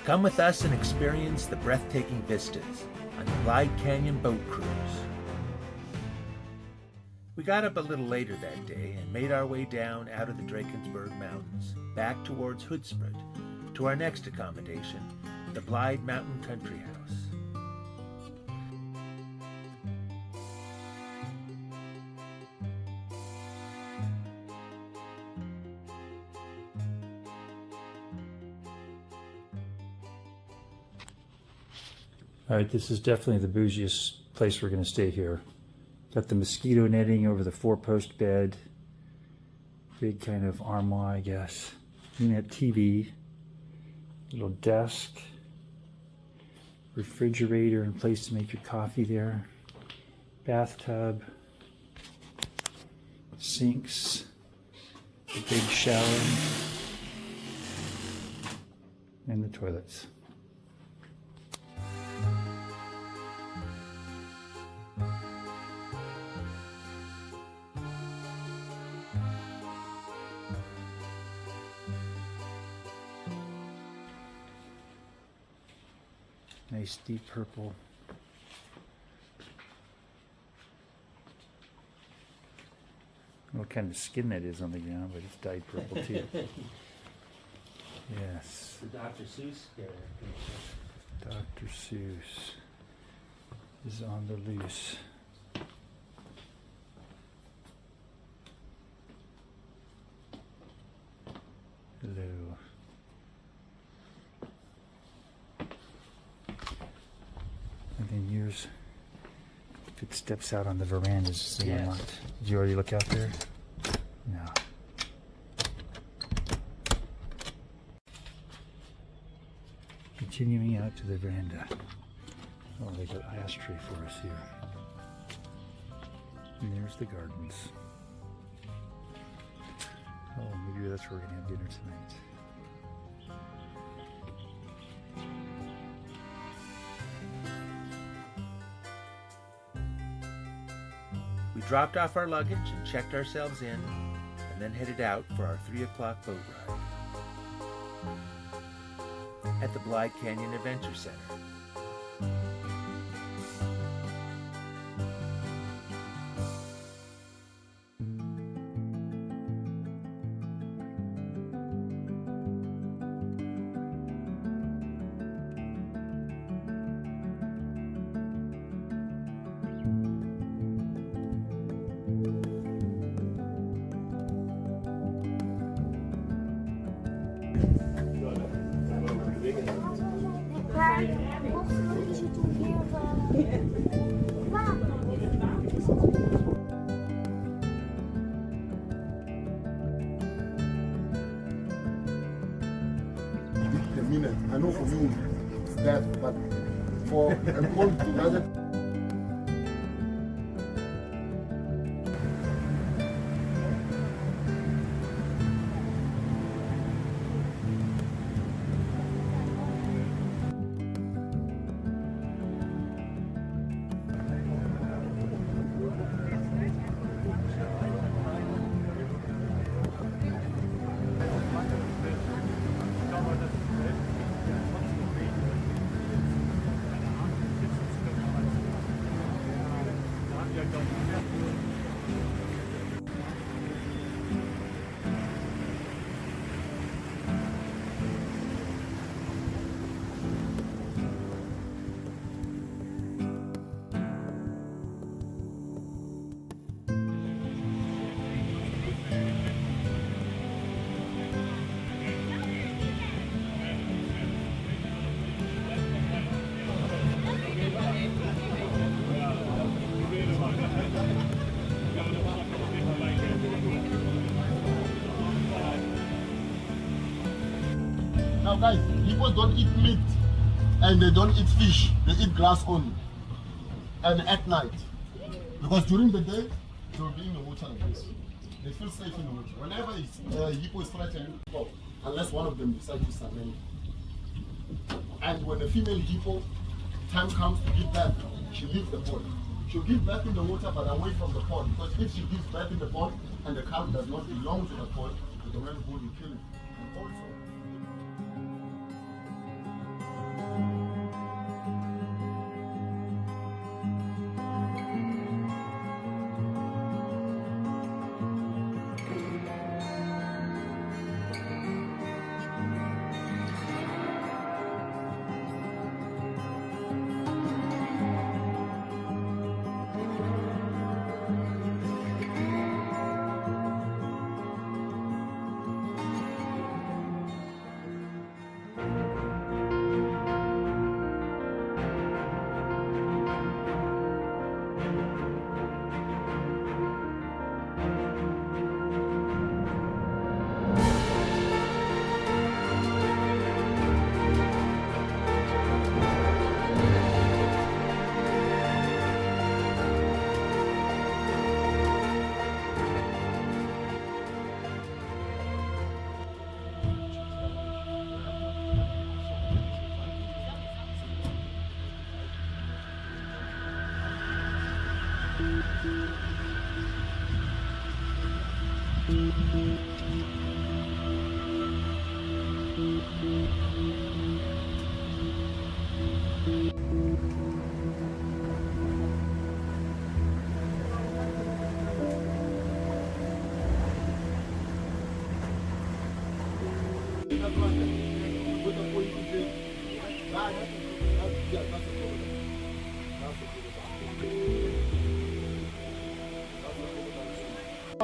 Come with us and experience the breathtaking vistas on the Blyde Canyon boat cruise. We got up a little later that day and made our way down out of the Drakensberg Mountains, back towards Hoedspruit, to our next accommodation, the Blyde Mountain Country House. All right, this is definitely the bougiest place we're going to stay here. Got the mosquito netting over the 4-post bed. Big kind of armoire, I guess. Internet TV. Little desk. Refrigerator and place to make your coffee there. Bathtub. Sinks. A big shower. And the toilets. Nice deep purple. What kind of skin that is on the ground, but it's dyed purple too. Yes. The Dr. Seuss character. Dr. Seuss is on the loose. Hello. And then yours, if it steps out on the veranda, is unlocked. Did you already look out there? No. Continuing out to the veranda. Oh, they got an ashtray for us here. And there's the gardens. Oh, maybe that's where we're going to have dinner tonight. We dropped off our luggage and checked ourselves in, and then headed out for our 3 o'clock boat ride at the Blyde Canyon Adventure Center. I know for you it's that, but for a cold together. Now guys, people don't eat meat and they don't eat fish, they eat grass only. And at night, because during the day, they will be in the water like this. They feel safe in the water. Whenever hippo is threatened, unless one of them decides to surrender. And when the female hippo, time comes to give birth, she leaves the pond. She'll give birth in the water but away from the pond, because if she gives birth in the pond and the calf does not belong to the pond, the man will kill it. And also,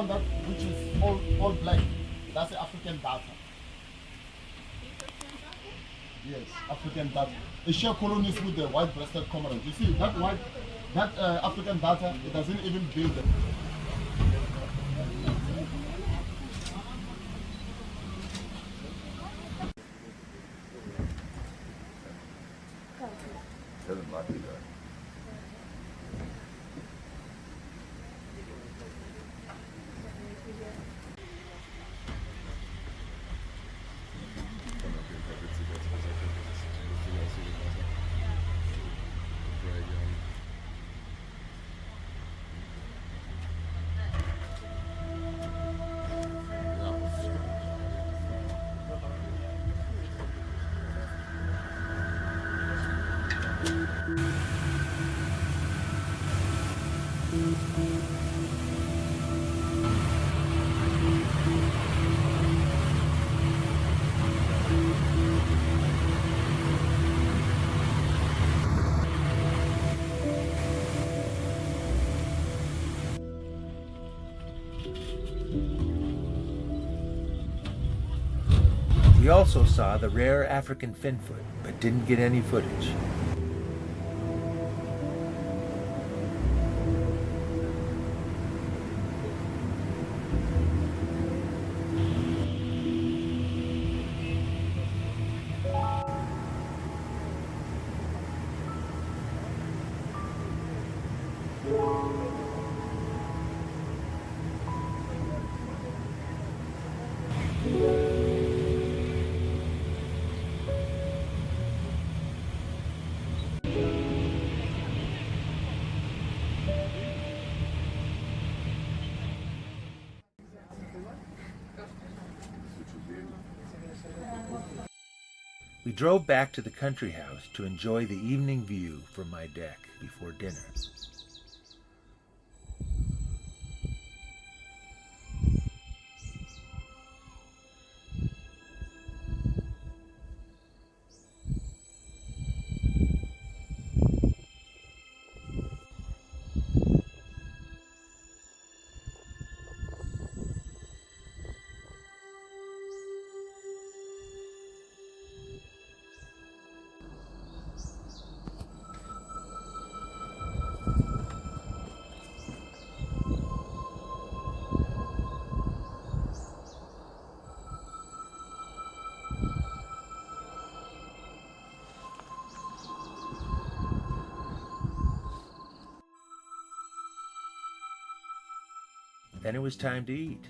That which is all black, that's the African data. Yes, African data. They share colonies with the white-breasted cormorant. You see that African data, it doesn't even build them. Doesn't like it, We also saw the rare African finfoot, but didn't get any footage. We drove back to the country house to enjoy the evening view from my deck before dinner. Then it was time to eat.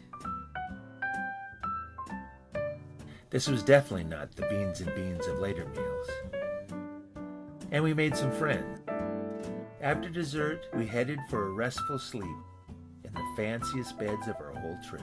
This was definitely not the beans and beans of later meals. And we made some friends. After dessert, we headed for a restful sleep in the fanciest beds of our whole trip.